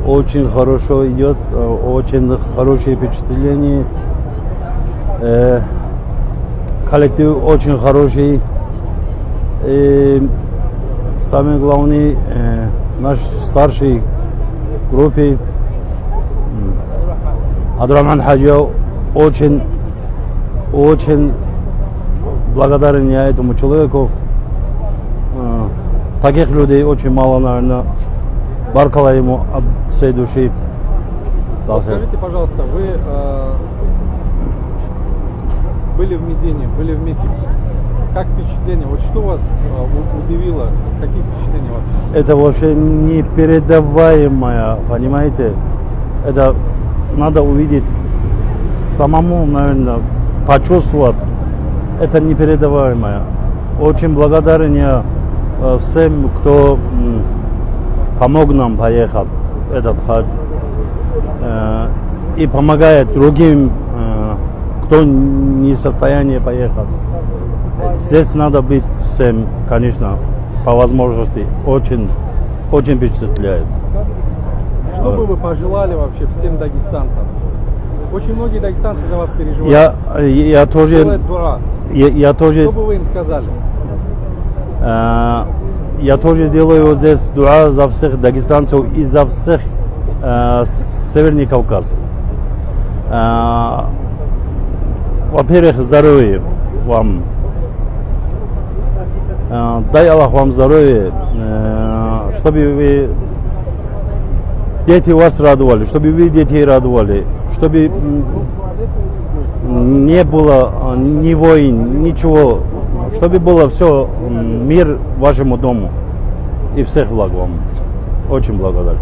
очень хорошо идет, очень хорошие впечатления. Коллектив очень хороший. И самое главное, наш старший группе Абдурахман Хаджиев очень благодарен я этому человеку. Таких людей очень мало, наверное. Баркала ему от всей души. Скажите, пожалуйста, вы были в Медине, были в Мекке. Как впечатление? Вот что вас удивило? Какие впечатления вообще? Это вообще непередаваемое, понимаете? Это надо увидеть самому, наверное, почувствовать. Это непередаваемое. Очень благодарен я всем, кто помог нам поехать этот хадж. И помогает другим, кто не в состоянии поехать. Здесь надо быть всем, конечно, по возможности. Очень впечатляет. Что бы вы пожелали вообще всем дагестанцам? Очень многие дагестанцы за вас переживают. Я тоже. Делают дуа. Я тоже. Что бы вы им сказали? Я тоже делаю вот здесь дуа за всех дагестанцев и за всех Северный Кавказ. Во-первых, здоровья вам. Дай Аллах вам здоровья, чтобы вы дети вас радовали, чтобы вы детей радовали, чтобы не было ни войн, ничего, чтобы было все мир вашему дому. И всех благ вам. Очень благодарен.